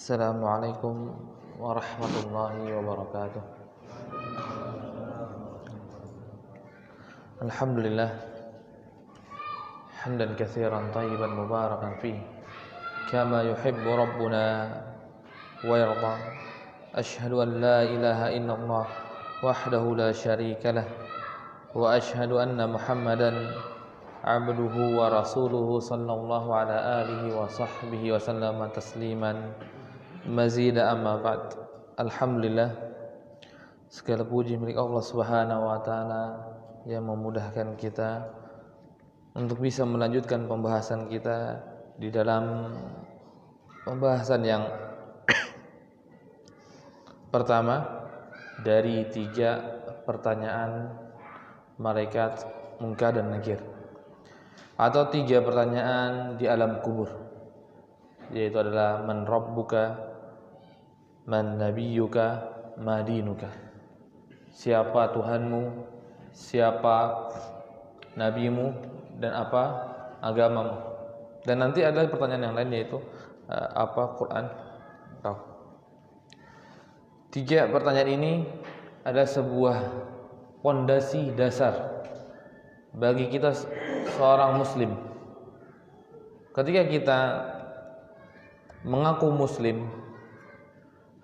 Assalamualaikum warahmatullahi wabarakatuh. Alhamdulillah hamdan katsiran tayyiban mubarakan fihi kama yuhibbu rabbuna wa yarda. Asyhadu an la ilaha illallah wahdahu la syarika lah wa asyhadu anna Muhammadan abduhu wa rasuluhu sallallahu ala alihi wa sahbihi wa sallama tasliman mazida amma ba'd. Alhamdulillah, segala puji milik Allah Subhanahu wa taala yang memudahkan kita untuk bisa melanjutkan pembahasan kita di dalam pembahasan yang pertama dari 3 pertanyaan malaikat Munkar dan Nakir, atau 3 pertanyaan di alam kubur, yaitu adalah man rabbuka, man nabiyyuka, ma dinuka. Siapa Tuhanmu, siapa nabimu, dan apa agamamu. Dan nanti ada pertanyaan yang lain, yaitu apa Quran kau. 3 pertanyaan ini adalah sebuah pondasi dasar bagi kita seorang muslim. Ketika kita mengaku muslim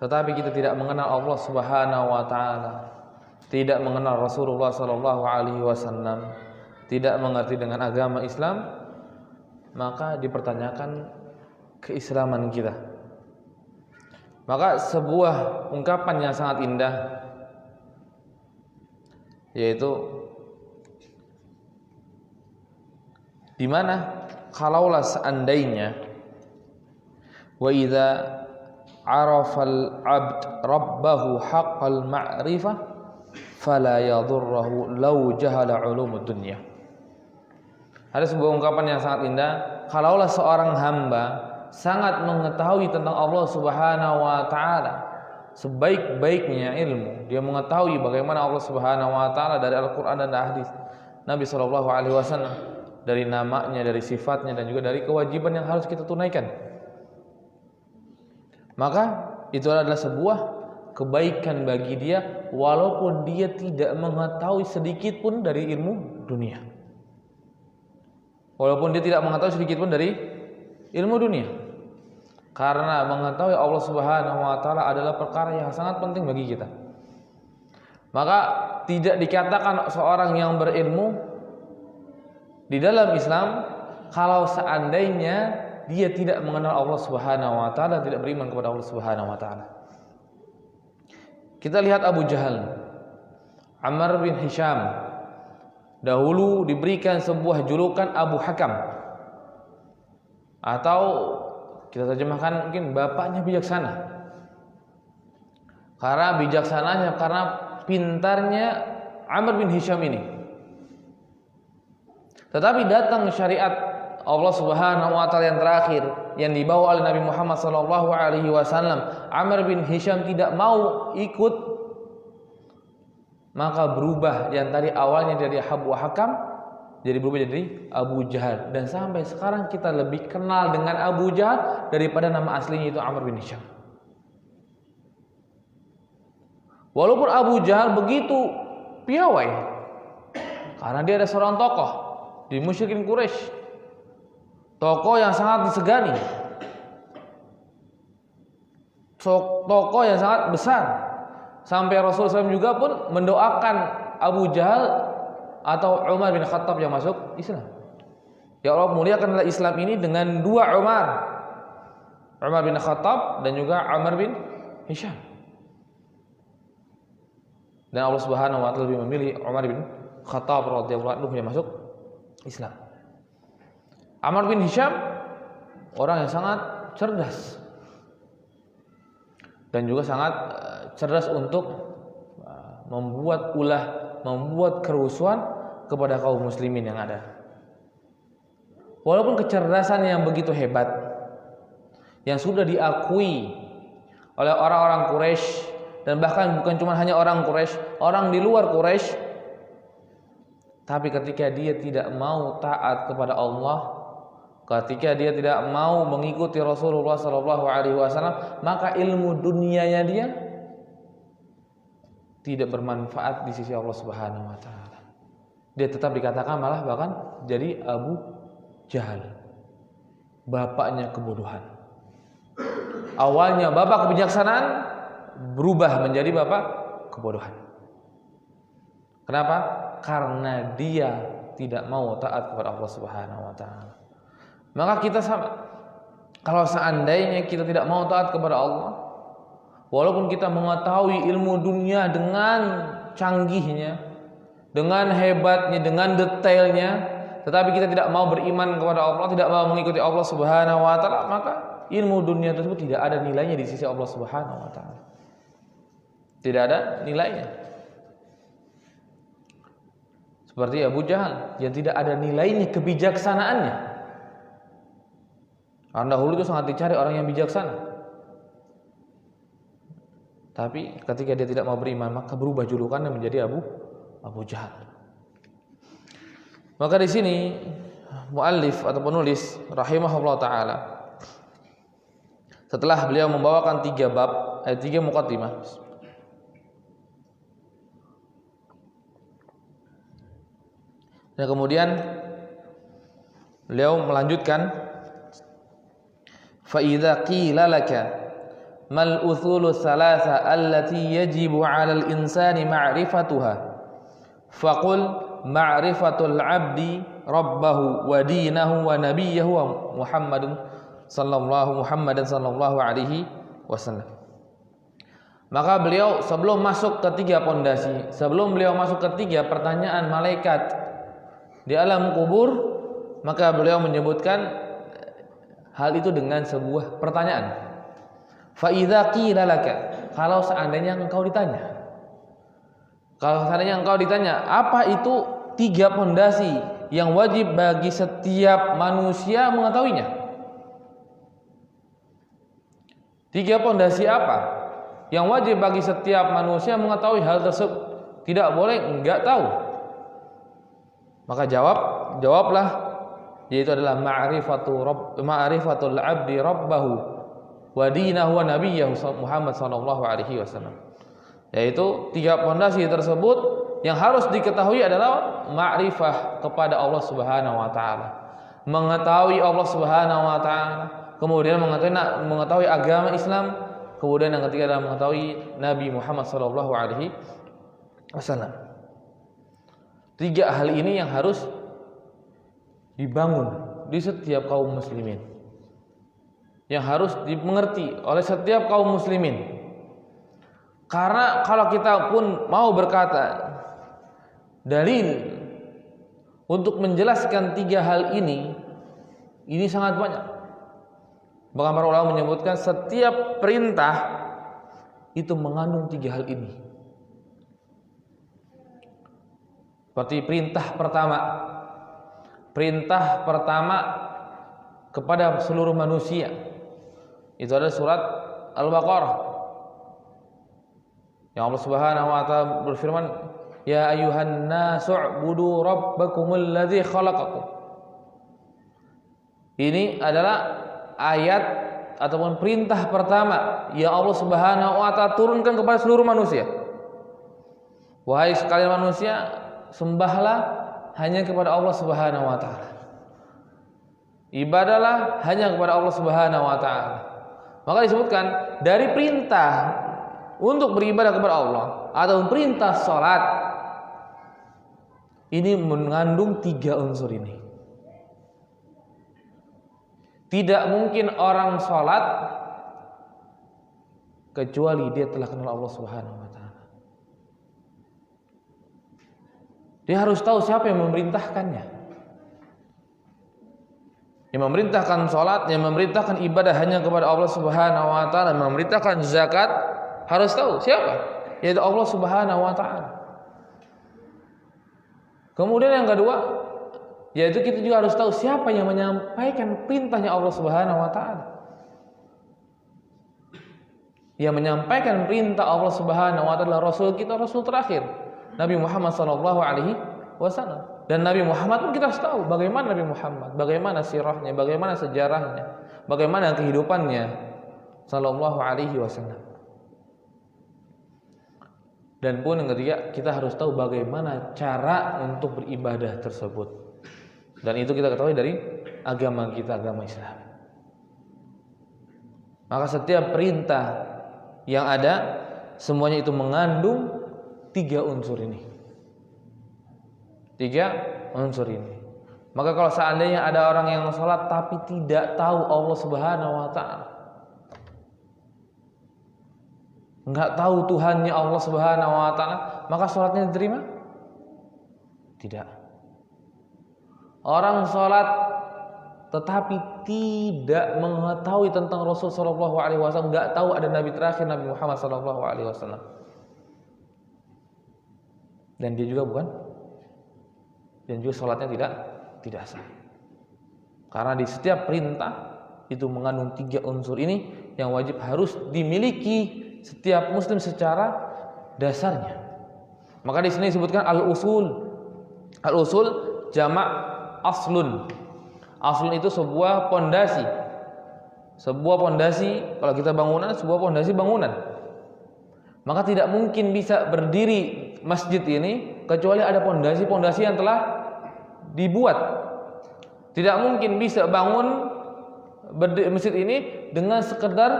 tetapi kita tidak mengenal Allah Subhanahu wa taala, tidak mengenal Rasulullah sallallahu alaihi wasallam, tidak mengerti dengan agama Islam, maka dipertanyakan keislaman kita. Maka sebuah ungkapan yang sangat indah, yaitu di mana kalaulah seandainya wa idza arafal abd rabbahu haqqal ma'rifah fala yadurruhu law jahala ulumud dunya. Ada sebuah ungkapan yang sangat indah, kalaulah seorang hamba sangat mengetahui tentang Allah Subhanahu wa taala, sebaik-baiknya ilmu, dia mengetahui bagaimana Allah Subhanahu wa taala dari Al-Qur'an dan hadis Nabi sallallahu alaihi wasallam, dari namanya, dari sifatnya, dan juga dari kewajiban yang harus kita tunaikan, maka itu adalah sebuah kebaikan bagi dia walaupun dia tidak mengetahui sedikit pun dari ilmu dunia. Walaupun dia tidak mengetahui sedikit pun dari ilmu dunia. Karena mengetahui Allah Subhanahu wa taala adalah perkara yang sangat penting bagi kita. Maka tidak dikatakan seorang yang berilmu di dalam Islam kalau seandainya dia tidak mengenal Allah Subhanahu wa taala, tidak beriman kepada Allah Subhanahu wa taala. Kita lihat Abu Jahal, Amr bin Hisham, dahulu diberikan sebuah julukan Abu Hakam, atau kita terjemahkan mungkin bapaknya bijaksana. Karena bijaksananya, karena pintarnya Amr bin Hisham ini. Tetapi datang syariat Allah Subhanahu wa taala yang terakhir yang dibawa oleh Nabi Muhammad sallallahu alaihi wasallam, Amr bin Hisham tidak mau ikut, maka berubah yang tadi awalnya dari Abu Hakam jadi berubah jadi Abu Jahal, dan sampai sekarang kita lebih kenal dengan Abu Jahal daripada nama aslinya itu Amr bin Hisham. Walaupun Abu Jahal begitu piawai karena dia ada seorang tokoh di musyrikin Quraisy, tokoh yang sangat disegani, tokoh yang sangat besar, sampai Rasulullah SAW juga pun mendoakan Abu Jahal atau Umar bin Khattab yang masuk Islam. Ya Allah, muliakanlah Islam ini dengan 2 Umar, Umar bin Khattab dan juga Amr bin Hisham. Dan Allah Subhanahu wa taala lebih memilih Umar bin Khattab radhiyallahu anhu yang masuk Islam. Amr bin Hisham orang yang sangat cerdas dan juga sangat cerdas untuk membuat ulah, membuat kerusuhan kepada kaum muslimin yang ada. Walaupun kecerdasan yang begitu hebat yang sudah diakui oleh orang-orang Quraisy, dan bahkan bukan cuma hanya orang Quraisy, orang di luar Quraisy, tapi ketika dia tidak mau taat kepada Allah, Ketika dia tidak mau mengikuti Rasulullah sallallahu alaihi wasallam, maka ilmu dunianya dia tidak bermanfaat di sisi Allah Subhanahu wa taala. Dia tetap dikatakan malah bahkan jadi Abu Jahal, bapaknya kebodohan. Awalnya bapak kebijaksanaan berubah menjadi bapak kebodohan. Kenapa? Karena dia tidak mau taat kepada Allah Subhanahu wa taala. Maka kita sama, kalau seandainya kita tidak mau taat kepada Allah, walaupun kita mengetahui ilmu dunia dengan canggihnya, dengan hebatnya, dengan detailnya, tetapi kita tidak mau beriman kepada Allah, tidak mau mengikuti Allah Subhanahu wa taala, maka ilmu dunia tersebut tidak ada nilainya di sisi Allah Subhanahu wa taala. Tidak ada nilainya. Seperti Abu Jahal yang tidak ada nilainya kebijaksanaannya. Karena dahulu itu sangat dicari orang yang bijaksana. Tapi ketika dia tidak mau beriman, maka berubah julukannya menjadi Abu Jahal. Maka di sini muallif atau penulis rahimahullah taala, setelah beliau membawakan 3 bab, 3 muqaddimah, dan kemudian beliau melanjutkan, fa idza qila laka mal uthulu thalatha allati yajibu 'alal insani ma'rifatuha faqul ma'rifatul 'abdi rabbahu wa dinahu wa nabiyyahu Muhammadan sallallahu alaihi wasallam. Maka beliau sebelum masuk ke 3 pondasi, sebelum beliau masuk ke 3 pertanyaan malaikat di alam kubur, maka beliau menyebutkan hal itu dengan sebuah pertanyaan. Fa idza qila laka, kalau seandainya engkau ditanya. Kalau seandainya engkau ditanya, apa itu 3 pondasi yang wajib bagi setiap manusia mengetahuinya? 3 pondasi apa yang wajib bagi setiap manusia mengetahui hal tersebut? Tidak boleh enggak tahu. Maka jawablah, yaitu adalah ma'rifatul 'abdi rabbahu wa dinahu wa nabiyyahu Muhammad sallallahu alaihi wasallam. Yaitu 3 pondasi tersebut yang harus diketahui adalah ma'rifah kepada Allah Subhanahu wa taala. Mengetahui Allah Subhanahu wa taala, kemudian mengetahui agama Islam, kemudian yang ketiga adalah mengetahui Nabi Muhammad sallallahu alaihi wasallam. 3 hal ini yang harus dibangun di setiap kaum muslimin, yang harus dimengerti oleh setiap kaum muslimin. Karena kalau kita pun mau berkata dalil untuk menjelaskan 3 hal ini sangat banyak. Bahkan para ulama menyebutkan setiap perintah itu mengandung 3 hal ini. Seperti perintah pertama kepada seluruh manusia, itu adalah surat Al-Baqarah. Yang Allah Subhanahu wa taala berfirman, ya ayyuhan nasu u'budu rabbakumul ladzi khalaqakum. Ini adalah ayat ataupun perintah pertama yang Allah Subhanahu wa taala turunkan kepada seluruh manusia. Wahai sekalian manusia, sembahlah hanya kepada Allah Subhanahu wa taala. Ibadahlah hanya kepada Allah Subhanahu wa taala. Maka disebutkan dari perintah untuk beribadah kepada Allah atau perintah salat ini mengandung 3 unsur ini. Tidak mungkin orang salat kecuali dia telah kenal Allah Subhanahu wa taala. Dia harus tahu siapa yang memerintahkannya. Yang memerintahkan salat, yang memerintahkan ibadah hanya kepada Allah Subhanahu wa taala, yang memerintahkan zakat, harus tahu siapa? Yaitu Allah Subhanahu wa taala. Kemudian yang kedua, yaitu kita juga harus tahu siapa yang menyampaikan perintahnya Allah Subhanahu wa taala. Yang menyampaikan perintah Allah Subhanahu wa taala Rasul kita, Rasul terakhir, Nabi Muhammad sallallahu alaihi wasallam. Dan Nabi Muhammad pun kita harus tahu bagaimana Nabi Muhammad, bagaimana sirahnya, bagaimana sejarahnya, bagaimana kehidupannya sallallahu alaihi wasallam. Dan pun yang ketiga, kita harus tahu bagaimana cara untuk beribadah tersebut. Dan itu kita ketahui dari agama kita, agama Islam. Maka setiap perintah yang ada semuanya itu mengandung 3 unsur ini. 3 unsur ini. Maka kalau seandainya ada orang yang sholat tapi tidak tahu Allah Subhanahu wa ta'ala, enggak tahu Tuhannya Allah Subhanahu wa ta'ala, maka sholatnya diterima? Tidak. Orang sholat tetapi tidak mengetahui tentang Rasul sallallahu alaihi wasallam, enggak tahu ada nabi terakhir Nabi Muhammad sallallahu alaihi wasallam. Dan dia juga sholatnya tidak sah. Karena di setiap perintah itu mengandung 3 unsur ini yang wajib harus dimiliki setiap muslim secara dasarnya. Maka di sini disebutkan al-usul. Al-usul jamak aslun. Aslun itu sebuah pondasi. Sebuah pondasi, kalau kita bangunan, sebuah pondasi bangunan. Maka tidak mungkin bisa berdiri masjid ini kecuali ada pondasi-pondasi yang telah dibuat. Tidak mungkin bisa bangun masjid ini dengan sekedar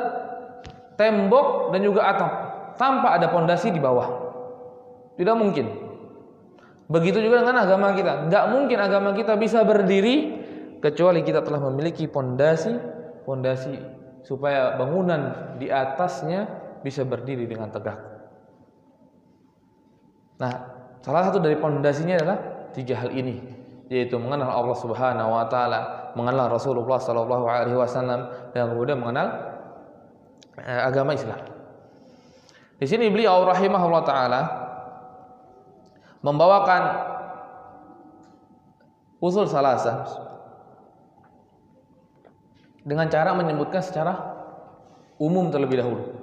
tembok dan juga atap tanpa ada pondasi di bawah. Tidak mungkin. Begitu juga dengan agama kita. Tidak mungkin agama kita bisa berdiri kecuali kita telah memiliki pondasi supaya bangunan di atasnya bisa berdiri dengan tegak. Nah, salah satu dari pondasinya adalah 3 hal ini, yaitu mengenal Allah Subhanahu wa taala, mengenal Rasulullah sallallahu alaihi wasallam, dan kemudian mengenal agama Islam. Di sini beliau rahimahullah taala membawakan usul salasah dengan cara menyebutkan secara umum terlebih dahulu.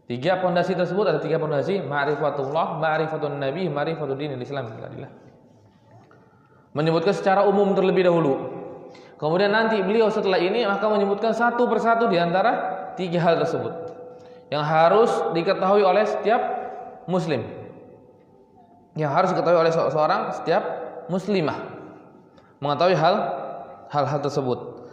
3 pondasi tersebut ada 3 pondasi: ma'rifatullah, ma'rifatun nabi, ma'rifatud dinil Islam. Menyebutkan secara umum terlebih dahulu. Kemudian nanti beliau setelah ini akan menyebutkan satu persatu di antara 3 hal tersebut yang harus diketahui oleh setiap muslim, yang harus diketahui oleh setiap muslimah, mengetahui hal-hal tersebut.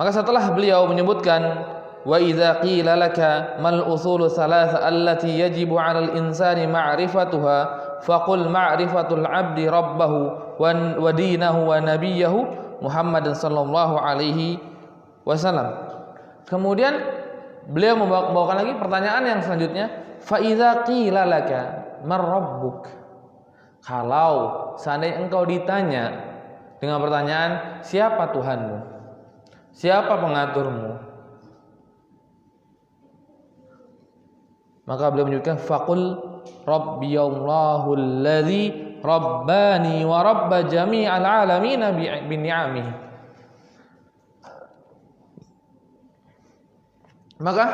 Maka setelah beliau menyebutkan wa idza qila laka mal usulu tsalatsa allati yajibu 'alal insani ma'rifatuha faqul ma'rifatul 'abdi rabbahu wa dinahu wa nabiyahu Muhammadan sallallahu alaihi wasallam. Kemudian beliau membawakan lagi pertanyaan yang selanjutnya, fa idza qila laka mar rabbuk. Kalau seandainya engkau ditanya dengan pertanyaan siapa Tuhanmu? Siapa pengaturmu? Maka beliau menyebutkan faqul rabbiyallahu alladzi rabbani wa rabba jami'al alamin bi ni'amihi. Maka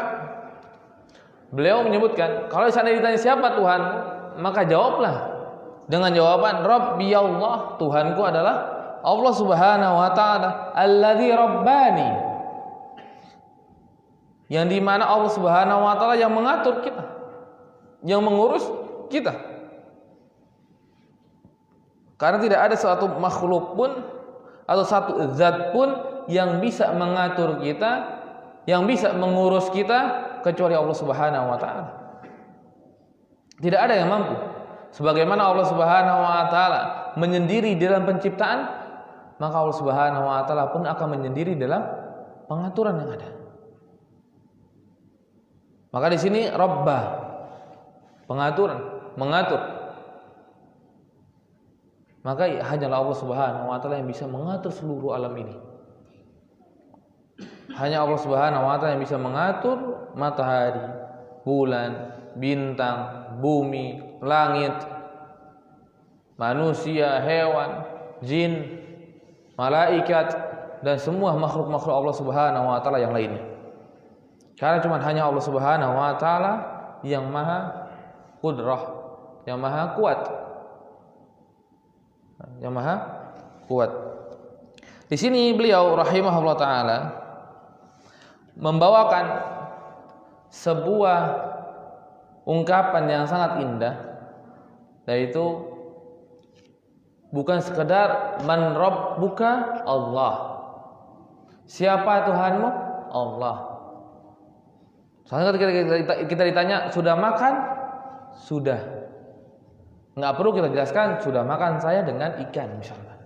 beliau menyebutkan kalau seandainya ditanya siapa Tuhan, maka jawablah dengan jawaban rabbiyallah, Tuhanku adalah Allah Subhanahu wa taala, alladzi rabbani, yang dimana Allah Subhanahu wa taala yang mengatur kita, yang mengurus kita. Karena tidak ada suatu makhluk pun atau satu zat pun yang bisa mengatur kita, yang bisa mengurus kita kecuali Allah Subhanahu wa taala. Tidak ada yang mampu. Sebagaimana Allah Subhanahu wa taala menyendiri dalam penciptaan, maka Allah Subhanahu wa taala pun akan menyendiri dalam pengaturan yang ada. Maka di sini Rabbah, pengaturan, mengatur. Maka hanyalah Allah Subhanahu wa taala yang bisa mengatur seluruh alam ini. Hanya Allah Subhanahu wa taala yang bisa mengatur matahari, bulan, bintang, bumi, langit, manusia, hewan, jin, malaikat, dan semua makhluk-makhluk Allah Subhanahu wa taala yang lainnya. Karena cuma hanya Allah Subhanahu wa taala yang maha kudrah, yang maha kuat. yang maha kuat. Di sini beliau rahimahullah taala membawakan sebuah ungkapan yang sangat indah, yaitu bukan sekedar man rabbuka Allah. Siapa Tuhanmu? Allah. Soalnya ketika kita ditanya sudah makan? Sudah. Nggak perlu kita jelaskan sudah makan saya dengan ikan misalnya.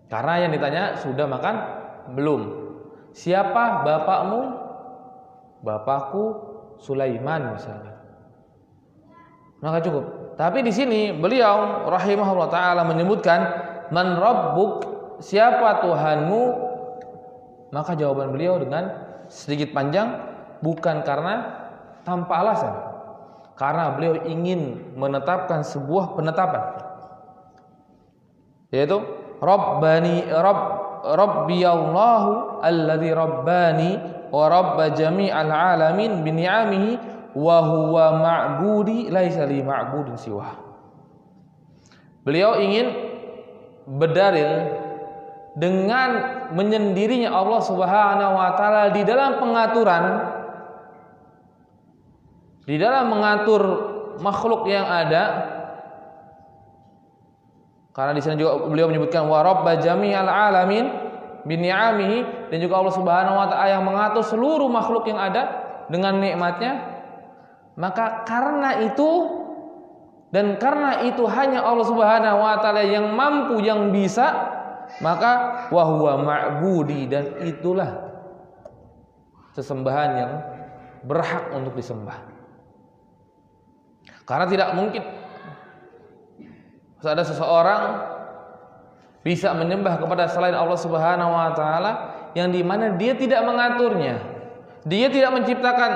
Karena yang ditanya sudah makan? Belum. Siapa bapakmu? Bapakku Sulaiman misalnya. Maka cukup. Tapi di sini beliau rahimahullah taala menyebutkan man rabbuk, siapa Tuhanmu? Maka jawaban beliau dengan sedikit panjang, bukan karena tanpa alasan. Karena beliau ingin menetapkan sebuah penetapan, yaitu Rabbi Allahu alladzi rabbani wa rabba jami'al alamin bi ni'amihi wa huwa ma'budi laisa li ma'budin siwa. Beliau ingin berdalil dengan menyendirinya Allah Subhanahu wa taala di dalam pengaturan, di dalam mengatur makhluk yang ada. Karena di sana juga beliau menyebutkan wa rabba jami'al alamin bi ni'amihi, dan juga Allah Subhanahu wa taala yang mengatur seluruh makhluk yang ada dengan nikmatnya. Maka karena itu, dan karena itu hanya Allah Subhanahu wa taala yang mampu, yang bisa, maka wa huwa ma'budi, dan itulah sesembahan yang berhak untuk disembah. Karena tidak mungkin ada seseorang bisa menyembah kepada selain Allah Subhanahu wa taala yang dimana dia tidak mengaturnya, dia tidak menciptakan,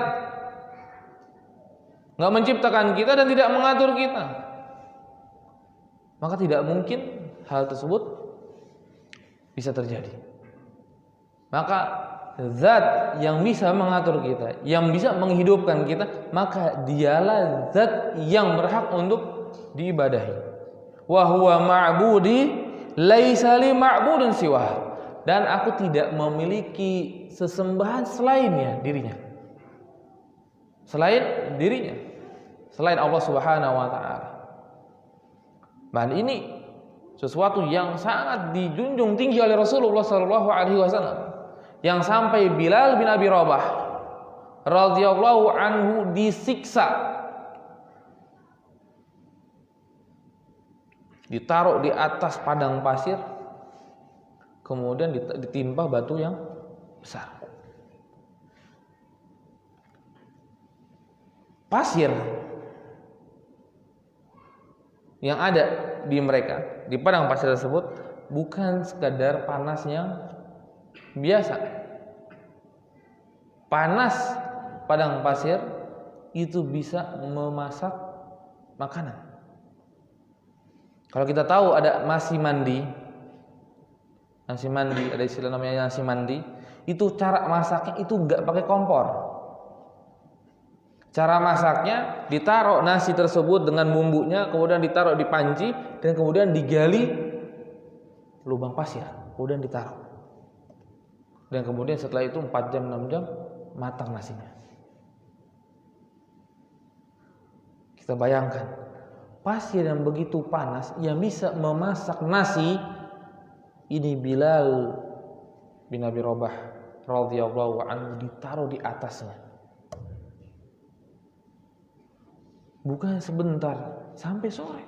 nggak menciptakan kita dan tidak mengatur kita. Maka tidak mungkin hal tersebut bisa terjadi. Maka zat yang bisa mengatur kita, yang bisa menghidupkan kita, maka dialah zat yang berhak untuk diibadahi. Wa huwa ma'budi laisa li ma'budin siwa, dan aku tidak memiliki sesembahan selainnya, dirinya, selain dirinya, selain Allah Subhanahu wa taala. Dan ini sesuatu yang sangat dijunjung tinggi oleh Rasulullah sallallahu alaihi wasallam, yang sampai Bilal bin Abi Rabah radhiyallahu anhu disiksa, ditaruh di atas padang pasir, kemudian ditimpa batu yang besar. Pasir yang ada di mereka, di padang pasir tersebut, bukan sekadar panas yang biasa. Panas padang pasir itu bisa memasak makanan. Kalau kita tahu ada nasi mandi, ada istilah namanya nasi mandi, itu cara masaknya itu nggak pakai kompor. Cara masaknya ditaruh nasi tersebut dengan bumbunya, kemudian ditaruh di panci, dan kemudian digali lubang pasir, kemudian ditaruh. Dan kemudian setelah itu 4 jam 6 jam matang nasinya. Kita bayangkan pasir yang begitu panas yang bisa memasak nasi, ini Bilal bin Abi Rabah radhiyallahu anhu ditaruh di atasnya. Bukan sebentar, sampai sore.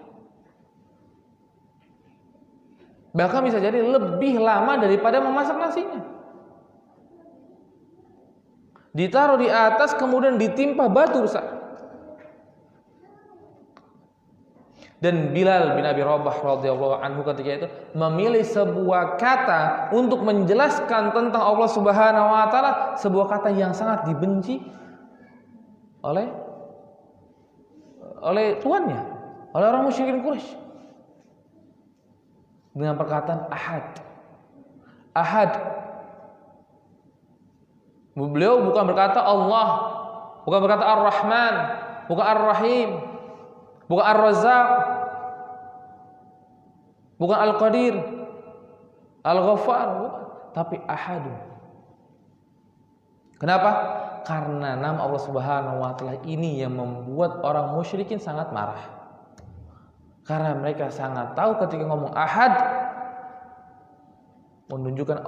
Bahkan bisa jadi lebih lama daripada memasak nasinya. Ditaruh di atas, kemudian ditimpa batu besar. Dan Bilal bin Abi Rabah radhiyallahu anhu ketika itu memilih sebuah kata untuk menjelaskan tentang Allah Subhanahu wa taala, sebuah kata yang sangat dibenci oleh tuannya, oleh orang musyrikin Quraisy, dengan perkataan ahad. Ahad. Beliau bukan berkata Allah, bukan berkata Ar-Rahman, bukan Ar-Rahim, bukan Ar-Razzaq. bukan Al-Qadir, Al-Ghaffar, bukan, tapi Ahadun. Kenapa? Karena nama Allah Subhanahu wa taala ini yang membuat orang musyrikin sangat marah. Karena mereka sangat tahu ketika ngomong Ahad menunjukkan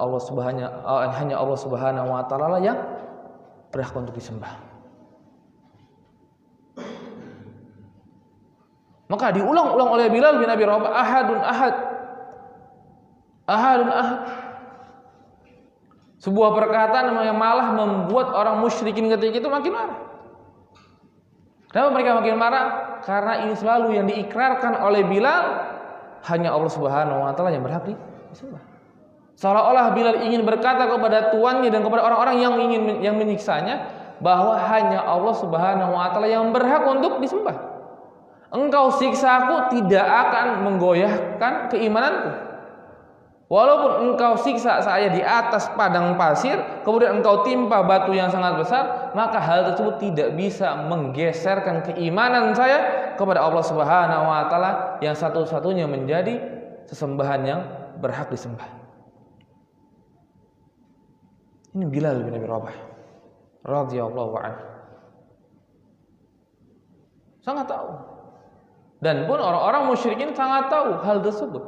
hanya Allah Subhanahu wa taala yang berhak untuk disembah. Maka diulang-ulang oleh Bilal bin Abi Rabah, Ahadun Ahad. Ahadun Ahad. Sebuah perkataan yang malah membuat orang musyrikin ketika itu makin marah. Kenapa mereka makin marah? Karena ini selalu yang diikrarkan oleh Bilal, hanya Allah Subhanahu wa taala yang berhak disembah. Seolah-olah Bilal ingin berkata kepada tuannya dan kepada orang-orang yang menyiksanya bahwa hanya Allah Subhanahu wa taala yang berhak untuk disembah. Engkau siksa aku tidak akan menggoyahkan keimananku. Walaupun engkau siksa saya di atas padang pasir, kemudian engkau timpa batu yang sangat besar, maka hal tersebut tidak bisa menggeserkan keimanan saya kepada Allah Subhanahu wa taala yang satu-satunya menjadi sesembahan yang berhak disembah. Ini Bilal bin Abi Rabah radhiyallahu anhu. Sangat tahu. Dan pun orang-orang musyrikin sangat tahu hal tersebut.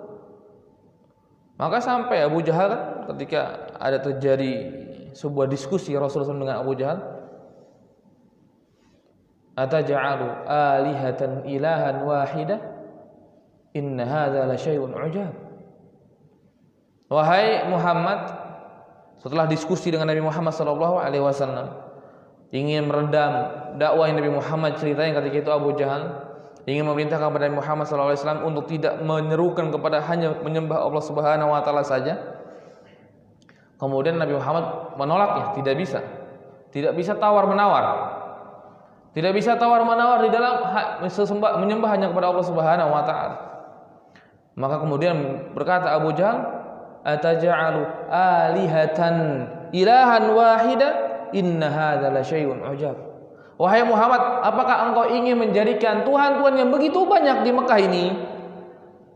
Maka sampai Abu Jahal kan, ketika ada terjadi sebuah diskusi Rasulullah SAW dengan Abu Jahal, ataj'alu alihatan ilahan wahida inna hadza la syai'un ujab. Wahai Muhammad, setelah diskusi dengan Nabi Muhammad SAW ingin meredam dakwah yang Nabi Muhammad ceritain ketika itu, Abu Jahal ingin memerintahkan kepada Nabi Muhammad SAW untuk tidak menyerukan kepada hanya menyembah Allah Subhanahu wa taala saja. Kemudian Nabi Muhammad menolaknya, tidak bisa tawar-menawar. Tidak bisa tawar-menawar di dalam menyembah hanya kepada Allah Subhanahu wa taala. Maka kemudian berkata Abu Jahal, ataj'alu alihatan ilahan wahida inna hadza la syai'un ujab. Wahai Muhammad, apakah engkau ingin menjadikan Tuhan-Tuhan yang begitu banyak di Mekah ini,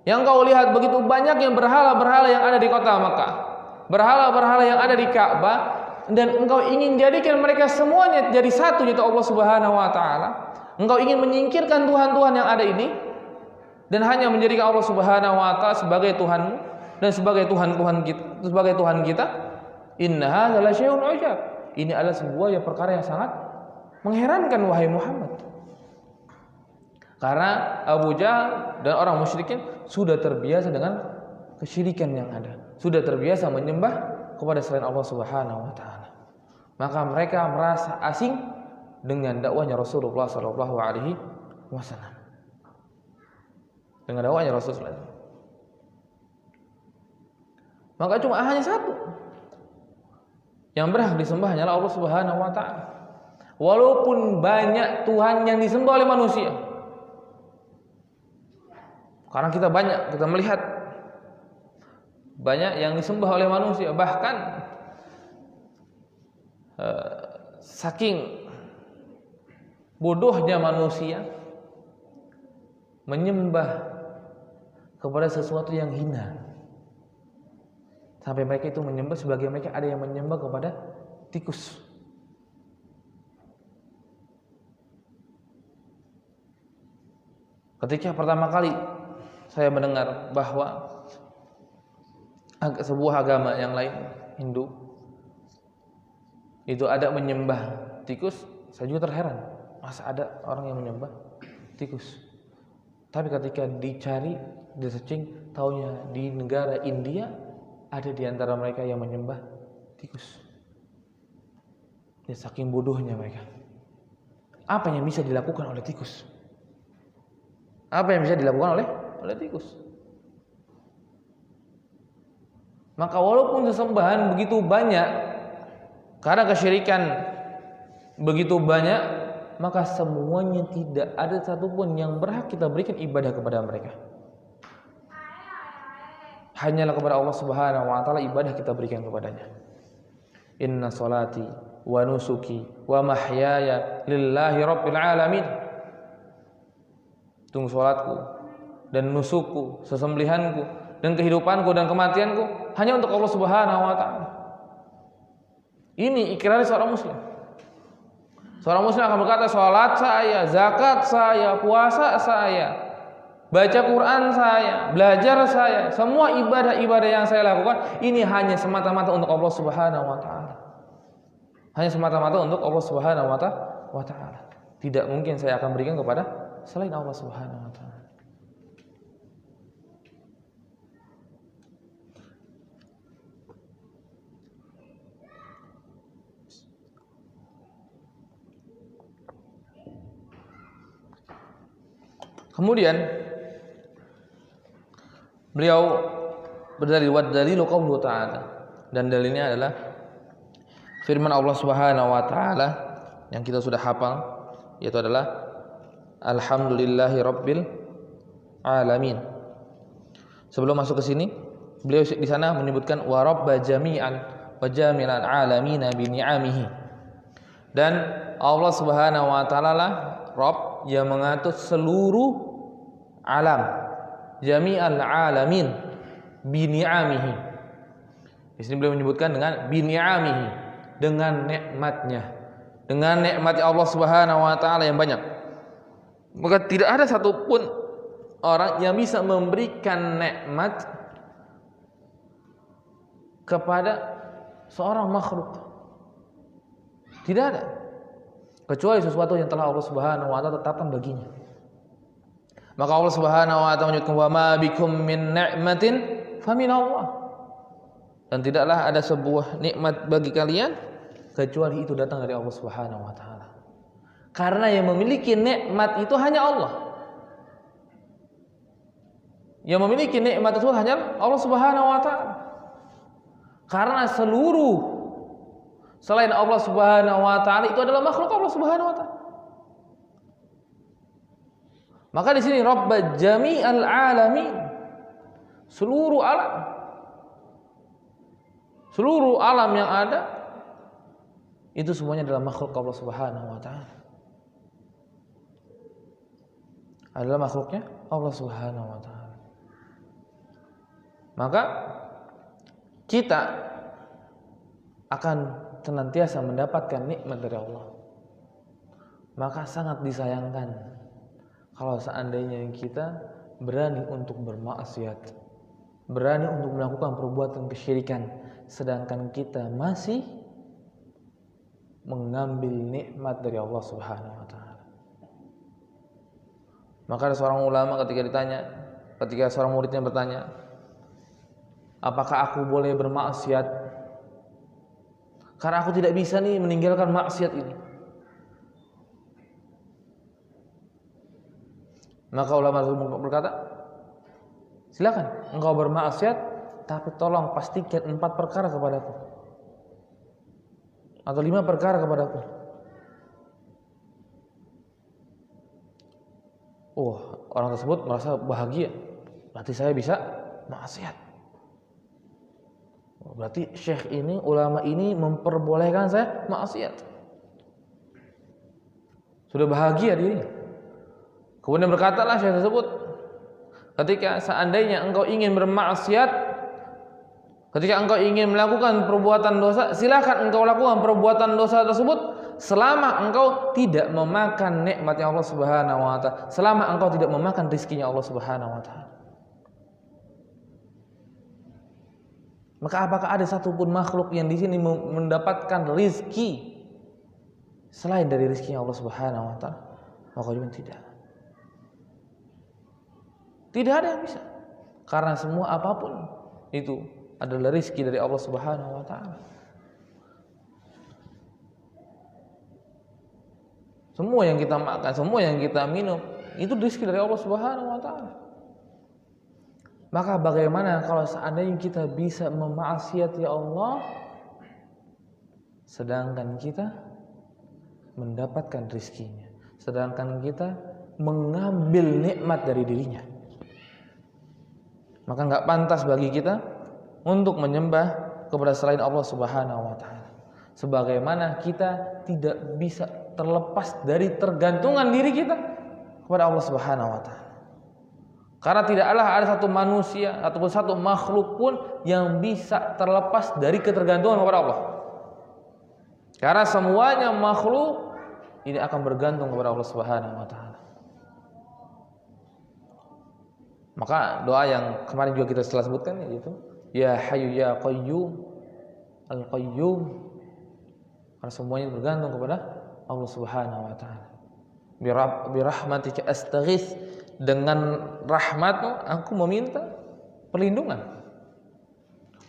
yang engkau lihat begitu banyak yang berhala-berhala yang ada di kota Mekah, berhala-berhala yang ada di Ka'bah, dan engkau ingin jadikan mereka semuanya jadi satu, yaitu Allah Subhanahu wa taala. Engkau ingin menyingkirkan Tuhan-Tuhan yang ada ini dan hanya menjadikan Allah Subhanahu wa taala sebagai Tuhanmu dan sebagai Tuhan kita. Inna hadza la syai'un ujab. Ini adalah sebuah perkara yang sangat mengherankan wahai Muhammad. Karena Abu Jahal dan orang musyrikin sudah terbiasa dengan kesyirikan yang ada, sudah terbiasa menyembah kepada selain Allah Subhanahu wa taala. Maka mereka merasa asing dengan dakwahnya Rasulullah sallallahu alaihi wasallam. Dengan dakwahnya Rasulullah. Maka cuma hanya satu yang berhak disembah hanyalah Allah Subhanahu wa taala. Walaupun banyak Tuhan yang disembah oleh manusia. Karena kita melihat banyak yang disembah oleh manusia, bahkan saking bodohnya manusia menyembah kepada sesuatu yang hina, sampai mereka itu menyembah, sebagian mereka ada yang menyembah kepada tikus. Ketika pertama kali saya mendengar bahwa sebuah agama yang lain, Hindu, itu ada menyembah tikus, saya juga terheran. Masa ada orang yang menyembah tikus? Tapi ketika dicari, di searching, taunya di negara India ada di antara mereka yang menyembah tikus. Ya, saking bodohnya mereka. Apa yang bisa dilakukan oleh tikus? Apa yang bisa dilakukan oleh tikus? Maka walaupun sesembahan begitu banyak, karena kesyirikan begitu banyak, maka semuanya tidak ada satupun yang berhak kita berikan ibadah kepada mereka. Hanyalah kepada Allah Subhanahu wa taala ibadah kita berikan kepadanya. Inna salati wa nusuki wa mahyaya lillahi rabbil alamin. Tunggu salatku dan nusukku, sesembelihanku dan kehidupanku dan kematianku hanya untuk Allah Subhanahu wa taala. Ini ikrar seorang muslim. Seorang muslim akan berkata, salat saya, zakat saya, puasa saya, baca Quran saya, belajar saya, semua ibadah-ibadah yang saya lakukan ini hanya semata-mata untuk Allah Subhanahu wa taala. Hanya semata-mata untuk Allah Subhanahu wa taala. Tidak mungkin saya akan berikan kepada selain Allah Subhanahu wa taala. Kemudian beliau berdalil wa dalilu qauluhu ta'ala, dan dalilnya adalah firman Allah Subhanahu wa taala yang kita sudah hafal, yaitu adalah alhamdulillahi rabbil alamin. Sebelum masuk ke sini, beliau di sana menyebutkan wa rabba jami'an wa jami'al alamin bi ni'amihi. Dan Allah Subhanahu wa taala lah Rabb yang mengatur seluruh alam, jami'al alamin bi ni'amihi. Di sini beliau menyebutkan dengan bi ni'amihi, dengan nikmatnya, dengan nikmat Allah Subhanahu wa taala yang banyak. Maka tidak ada satupun orang yang bisa memberikan nikmat kepada seorang makhluk. Tidak ada, kecuali sesuatu yang telah Allah Subhanahu wa taala tetapkan baginya. Maka Allah Subhanahu wa taala menyebutkan wa ma bikum min ni'matin faminallah. Dan tidaklah ada sebuah nikmat bagi kalian kecuali itu datang dari Allah Subhanahu wa taala. Karena yang memiliki nikmat itu hanya Allah. Yang memiliki nikmat itu hanya Allah Subhanahu wa taala. Karena seluruh selain Allah Subhanahu wa taala itu adalah makhluk Allah Subhanahu wa taala. Maka di sini Rabb jami'al alamin, seluruh alam. Seluruh alam yang ada itu semuanya adalah makhluk Allah Subhanahu wa taala. Adalah makhluknya Allah Subhanahu wa taala. Maka kita akan senantiasa mendapatkan nikmat dari Allah. Maka sangat disayangkan kalau seandainya kita berani untuk bermaksiat, berani untuk melakukan perbuatan kesyirikan, sedangkan kita masih mengambil nikmat dari Allah Subhanahu wa taala. Maka ada seorang ulama ketika seorang muridnya bertanya, apakah aku boleh bermaksiat? Karena aku tidak bisa nih meninggalkan maksiat ini. Maka ulama berkata, silakan engkau bermaksiat, tapi tolong pastikan 4 perkara kepadaku, atau 5 perkara kepadaku. Orang tersebut merasa bahagia, berarti saya bisa maksiat. Berarti syekh ini, ulama ini memperbolehkan saya maksiat. Sudah bahagia dirinya. Kemudian berkatalah syekh tersebut, ketika seandainya engkau ingin bermaksiat, ketika engkau ingin melakukan perbuatan dosa, silakan engkau lakukan perbuatan dosa tersebut selama engkau tidak memakan nikmatnya Allah Subhanahu wa taala, selama engkau tidak memakan rizkinya Allah Subhanahu wa taala. Maka apakah ada satupun makhluk yang di sini mendapatkan rizki selain dari rizkinya Allah Subhanahu wa taala? Maka juga tidak. Tidak ada yang bisa. Karena semua apapun itu adalah rizki dari Allah Subhanahu wa taala. Semua yang kita makan, semua yang kita minum, itu rizki dari Allah Subhanahu wa taala. Maka bagaimana kalau seandainya kita bisa memaksiati Allah, sedangkan kita mendapatkan rizkinya, sedangkan kita mengambil nikmat dari dirinya? Maka enggak pantas bagi kita untuk menyembah kepada selain Allah Subhanahu wa taala. Sebagaimana kita tidak bisa terlepas dari tergantungan diri kita kepada Allah Subhanahu wa taala. Karena tidaklah ada satu manusia ataupun satu makhluk pun yang bisa terlepas dari ketergantungan kepada Allah. Karena semuanya makhluk ini akan bergantung kepada Allah Subhanahu wa taala. Maka doa yang kemarin juga kita telah sebutkan yaitu ya Hayyu ya Qayyum Al-Qayyum. Karena semuanya bergantung kepada Allah Subhanahu wa taala. Bi rahmatika astaghits, dengan rahmatmu aku meminta perlindungan.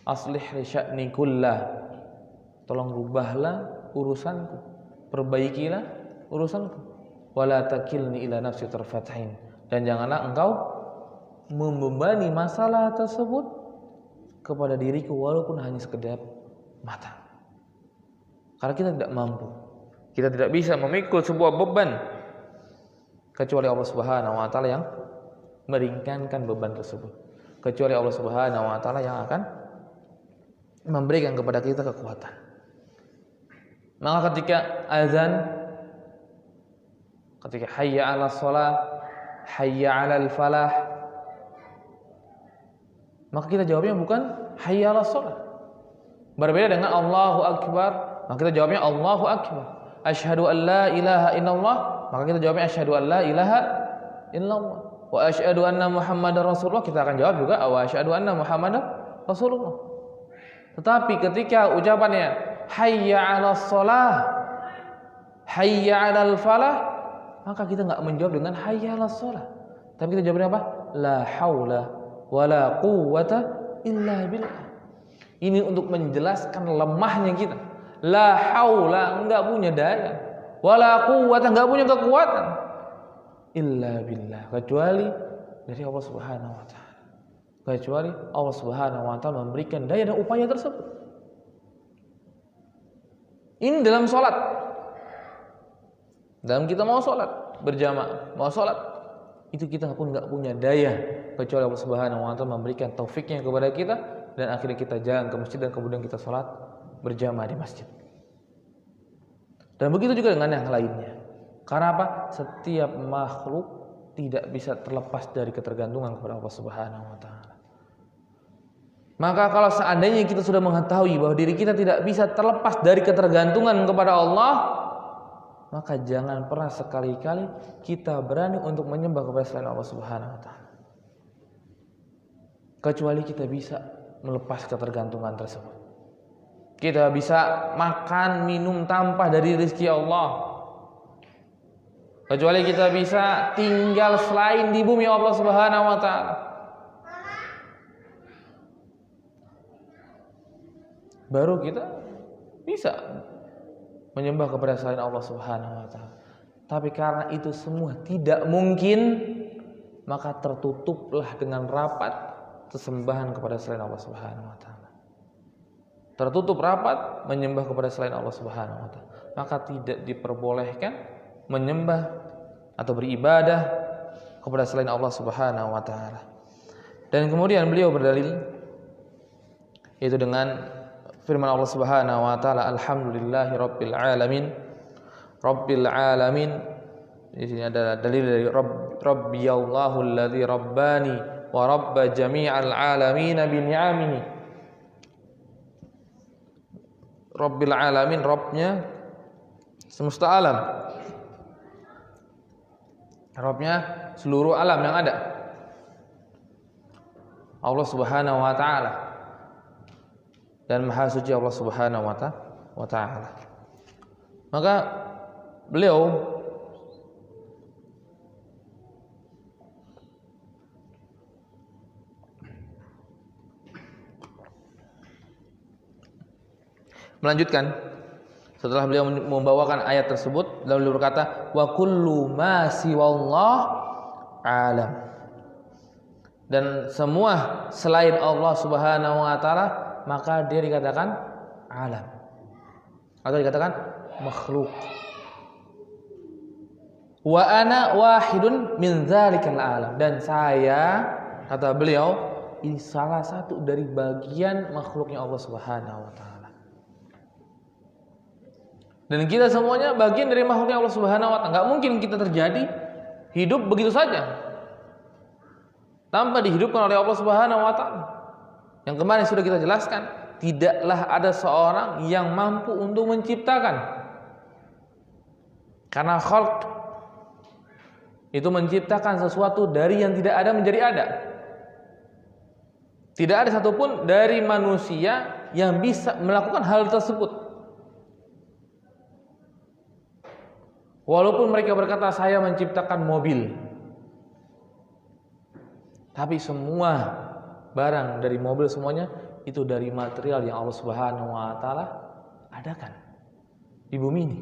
Aslih li sya'ni kullah, tolong rubahlah urusanku, perbaikilah urusanku. Wala takilni ila nafsi tarfatain, dan janganlah engkau membebani masalah tersebut kepada diriku walaupun hanya sekedar mata. Karena kita tidak mampu, kita tidak bisa memikul sebuah beban kecuali Allah Subhanahu wa taala yang meringankan beban tersebut. Kecuali Allah Subhanahu wa taala yang akan memberikan kepada kita kekuatan. Maka ketika azan, ketika hayya 'alas shalah, hayya 'alal falah, maka kita jawabnya bukan hayya 'alas shalah. Berbeda dengan Allahu akbar, maka kita jawabnya Allahu akbar. Asyhadu an la ilaha illallah, maka kita jawabnya asyhadu an la ilaha illallah. Wa asyhadu anna Muhammadar Rasulullah, kita akan jawab juga wa asyhadu anna Muhammadar Rasulullah. Tetapi ketika ucapannya hayya 'alas shalah, hayya 'alal falah, maka kita enggak menjawab dengan hayya 'alas shalah. Tapi kita jawabnya apa? La haula wala quwwata illa billah. Ini untuk menjelaskan lemahnya kita. La haula, enggak punya daya, wala quwwata, enggak punya kekuatan, illa billah, kecuali dari Allah Subhanahu wa taala. Kecuali Allah Subhanahu wa taala memberikan daya dan upaya tersebut. Ini dalam salat. Dalam kita mau salat berjamaah, mau salat, itu kita pun enggak punya daya kecuali Allah Subhanahu wa taala memberikan taufiknya kepada kita, dan akhirnya kita jalan ke masjid dan kemudian kita salat berjamaah di masjid. Dan begitu juga dengan yang lainnya. Karena apa? Setiap makhluk tidak bisa terlepas dari ketergantungan kepada Allah Subhanahu wa taala. Maka kalau seandainya kita sudah mengetahui bahwa diri kita tidak bisa terlepas dari ketergantungan kepada Allah, maka jangan pernah sekali-kali kita berani untuk menyembah kepada selain Allah Subhanahu wa taala. Kecuali kita bisa melepas ketergantungan tersebut. Kita bisa makan, minum tanpa dari rezeki Allah. Kecuali kita bisa tinggal selain di bumi Allah Subhanahu wa taala. Baru kita bisa menyembah kepada selain Allah Subhanahu wa taala. Tapi karena itu semua tidak mungkin, maka tertutuplah dengan rapat sesembahan kepada selain Allah Subhanahu wa taala. Tertutup rapat menyembah kepada selain Allah Subhanahu wa taala. Maka tidak diperbolehkan menyembah atau beribadah kepada selain Allah Subhanahu wa taala. Dan kemudian beliau berdalil yaitu dengan firman Allah Subhanahu wa taala, alhamdulillahirabbil alamin. Rabbil alamin. Di sini ada dalil dari Rabbiyallahu alladzi rabbani wa rabba jami'al alamin bi ni'amihi. Rabbil alamin, Rabbnya semesta alam, Rabbnya seluruh alam yang ada, Allah Subhanahu wa taala, dan maha suci Allah Subhanahu wa taala. Maka beliau melanjutkan setelah beliau membawakan ayat tersebut, lalu beliau berkata wa kullu ma siwallah alam, dan semua selain Allah Subhanahu wa taala maka dia dikatakan alam atau dikatakan makhluk. Wa ana wahidun min dzalikal alam, dan saya, kata beliau, ini salah satu dari bagian makhluknya Allah Subhanahu wa taala. Dan kita semuanya bagian dari makhluknya Allah Subhanahu wa taala. Enggak mungkin kita terjadi hidup begitu saja tanpa dihidupkan oleh Allah Subhanahu wa taala. Yang kemarin sudah kita jelaskan, tidaklah ada seorang yang mampu untuk menciptakan. Karena khalq itu menciptakan sesuatu dari yang tidak ada menjadi ada. Tidak ada satupun dari manusia yang bisa melakukan hal tersebut. Walaupun mereka berkata saya menciptakan mobil, tapi semua barang dari mobil semuanya itu dari material yang Allah Subhanahu wa taala adakan di bumi ini.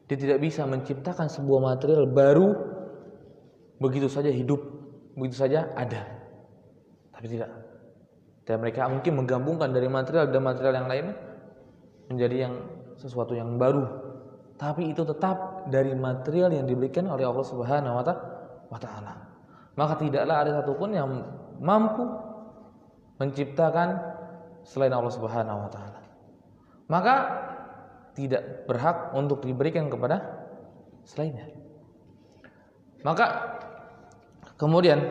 Dia tidak bisa menciptakan sebuah material baru begitu saja hidup, begitu saja ada. Tapi tidak. Dan mereka mungkin menggabungkan dari material dan material yang lain menjadi sesuatu yang baru. Tapi itu tetap dari material yang diberikan oleh Allah Subhanahu wa taala. Maka tidaklah ada satupun yang mampu menciptakan selain Allah Subhanahu wa taala. Maka tidak berhak untuk diberikan kepada selainnya. Maka kemudian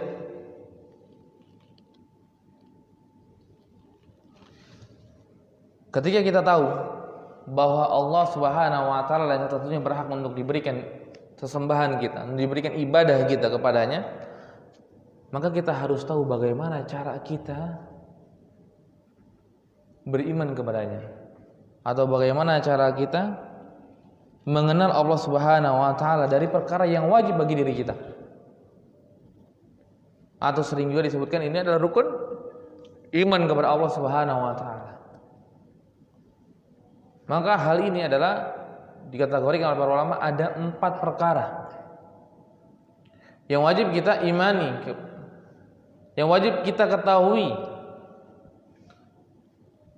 ketika kita tahu bahwa Allah Subhanahu wa taala yang satu-satunya berhak untuk diberikan sesembahan kita, diberikan ibadah kita kepadanya, maka kita harus tahu bagaimana cara kita beriman kepadanya, atau bagaimana cara kita mengenal Allah Subhanahu wa taala dari perkara yang wajib bagi diri kita. Atau sering juga disebutkan ini adalah rukun iman kepada Allah Subhanahu wa taala. Maka hal ini adalah dikategorikan oleh para ulama ada 4 perkara yang wajib kita imani, yang wajib kita ketahui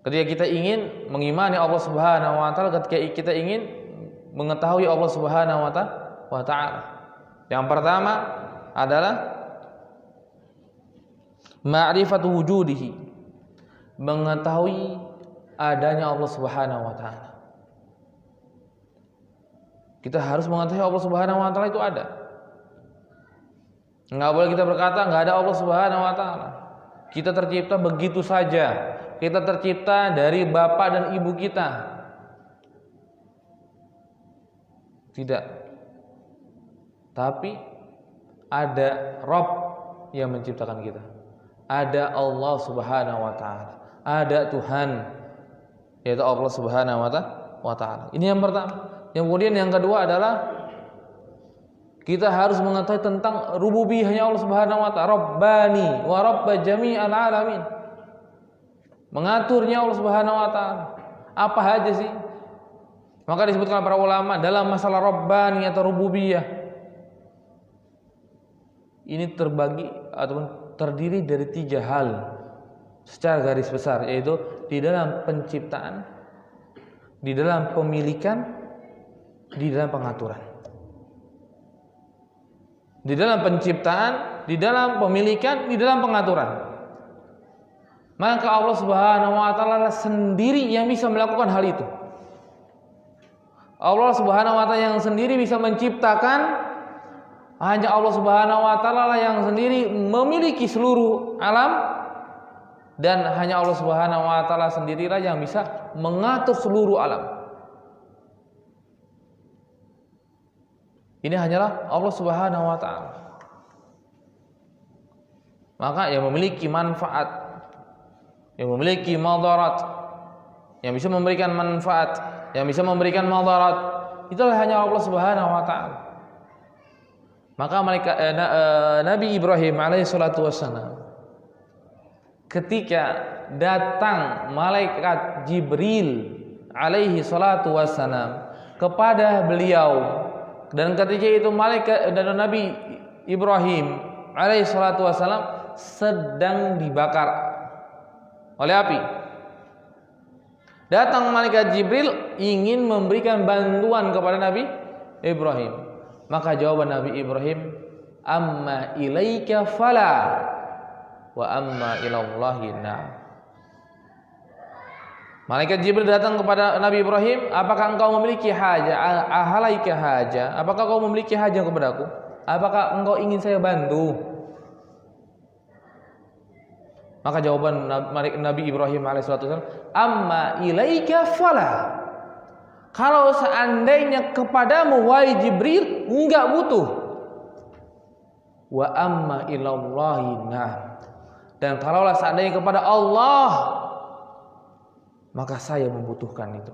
ketika kita ingin mengimani Allah Subhanahu wa taala, ketika kita ingin mengetahui Allah Subhanahu wa taala. Yang pertama adalah ma'rifatu wujudihi, mengetahui adanya Allah Subhanahu wa taala. Kita harus mengetahui Allah Subhanahu wa taala itu ada. Enggak boleh kita berkata enggak ada Allah Subhanahu wa taala. Kita tercipta begitu saja. Kita tercipta dari bapak dan ibu kita. Tidak. Tapi ada Rabb yang menciptakan kita. Ada Allah Subhanahu wa taala. Ada Tuhan, yaitu Allah Subhanahu wa taala. Ini yang pertama. Yang kemudian yang kedua adalah kita harus mengetahui tentang rububiyahnya Allah Subhanahu wa taala, Rabbani wa Rabb jami'al alamin. Mengaturnya Allah Subhanahu wa taala. Apa aja sih? Maka disebutkan para ulama dalam masalah Rabbani atau rububiyah, ini terbagi ataupun terdiri dari 3 hal secara garis besar, yaitu di dalam penciptaan, di dalam pemilikan, di dalam pengaturan. Di dalam penciptaan, di dalam pemilikan, di dalam pengaturan. Maka Allah Subhanahu wa taala sendiri yang bisa melakukan hal itu. Allah Subhanahu wa taala yang sendiri bisa menciptakan. Hanya Allah Subhanahu wa taala yang sendiri memiliki seluruh alam, dan hanya Allah Subhanahu wa taala sendirilah yang bisa mengatur seluruh alam. Ini hanyalah Allah Subhanahu wa taala. Maka yang memiliki manfaat, yang memiliki madarat, yang bisa memberikan manfaat, yang bisa memberikan madarat, itulah hanya Allah Subhanahu wa taala. Maka Nabi Ibrahim alaihi salatu wassalam, ketika datang malaikat Jibril alaihi salatu wassalam kepada beliau, dan ketika itu malaikat dan Nabi Ibrahim alaihi salatu wassalam sedang dibakar oleh api. Datang malaikat Jibril ingin memberikan bantuan kepada Nabi Ibrahim. Maka jawaban Nabi Ibrahim, amma ilaika fala wa amma ilallahi na'am. Malaikat Jibril datang kepada Nabi Ibrahim, apakah engkau memiliki hajah? Ahalaika hajah? Apakah kau memiliki hajah kepadaku? Apakah engkau ingin saya bantu? Maka jawaban Nabi Ibrahim alaihissalam, amma ilaika fala. Kalau seandainya kepadamu wahai Jibril enggak butuh. Wa amma ilallahi na'am. Dan kalaulah seandainya kepada Allah, maka saya membutuhkan itu.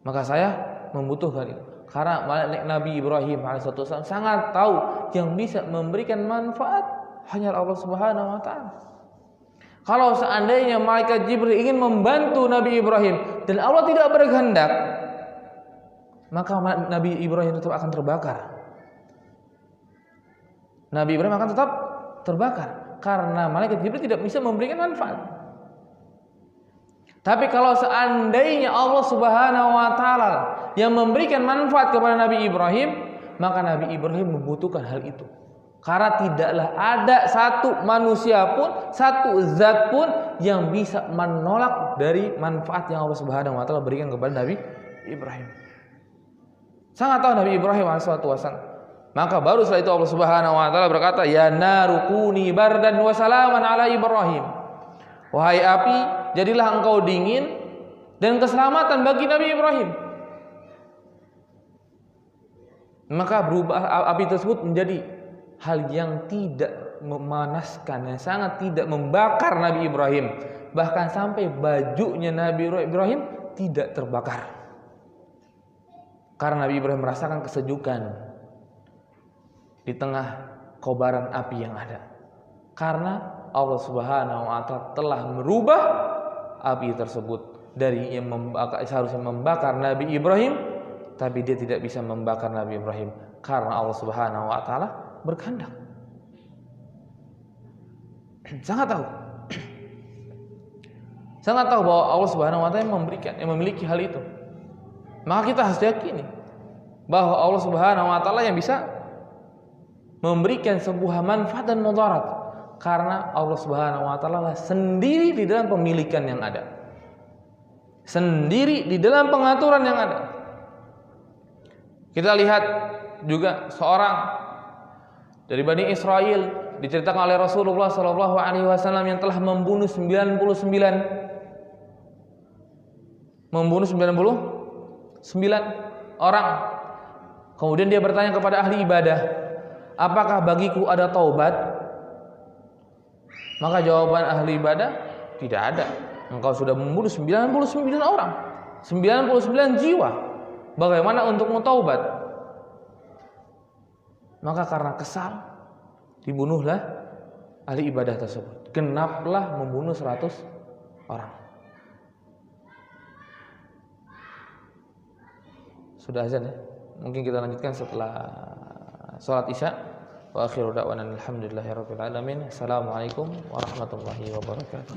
Maka saya membutuhkan itu. Karena Nabi Ibrahim alaihissalam sangat tahu yang bisa memberikan manfaat hanya Allah Subhanahu wa taala. Kalau seandainya malaikat Jibril ingin membantu Nabi Ibrahim dan Allah tidak berkehendak, maka Nabi Ibrahim tetap akan terbakar. Nabi Ibrahim akan tetap terbakar karena malaikat Jibril tidak bisa memberikan manfaat. Tapi kalau seandainya Allah Subhanahu wa taala yang memberikan manfaat kepada Nabi Ibrahim, maka Nabi Ibrahim membutuhkan hal itu. Karena tidaklah ada satu manusia pun, satu zat pun yang bisa menolak dari manfaat yang Allah Subhanahu wa taala berikan kepada Nabi Ibrahim. Sangat tahu Nabi Ibrahim alaihissalam. Maka baru setelah itu Allah Subhanahu wa taala berkata, "Ya naru kuni bardan wa salaman ala Ibrahim." Wahai api, jadilah engkau dingin dan keselamatan bagi Nabi Ibrahim. Maka berubah api tersebut menjadi hal yang tidak memanaskan, yang sangat tidak membakar Nabi Ibrahim. Bahkan sampai bajunya Nabi Ibrahim tidak terbakar. Karena Nabi Ibrahim merasakan kesejukan di tengah kobaran api yang ada. Karena Allah Subhanahu wa taala telah merubah api tersebut dari yang seharusnya membakar Nabi Ibrahim, tapi dia tidak bisa membakar Nabi Ibrahim karena Allah Subhanahu wa taala berkehendak. Sangat tahu bahwa Allah Subhanahu wa taala yang memiliki hal itu. Maka kita harus yakini bahwa Allah Subhanahu wa taala yang bisa memberikan sebuah manfaat dan mudarat. Karena Allah Subhanahu wa taala sendiri di dalam pemilikan yang ada. Sendiri di dalam pengaturan yang ada. Kita lihat juga seorang dari Bani Israel diceritakan oleh Rasulullah SAW yang telah membunuh 99 orang. Kemudian dia bertanya kepada ahli ibadah, apakah bagiku ada taubat? Maka jawaban ahli ibadah, tidak ada. Engkau sudah membunuh 99 orang, 99 jiwa. Bagaimana untukmu taubat? Maka karena kesal, dibunuhlah ahli ibadah tersebut. Genaplah membunuh 100 orang. Sudah azan ya? Mungkin kita lanjutkan setelah sholat isya. Wa akhiru da'wana alhamdulillahirabbil alamin. Assalamualaikum warahmatullahi wabarakatuh.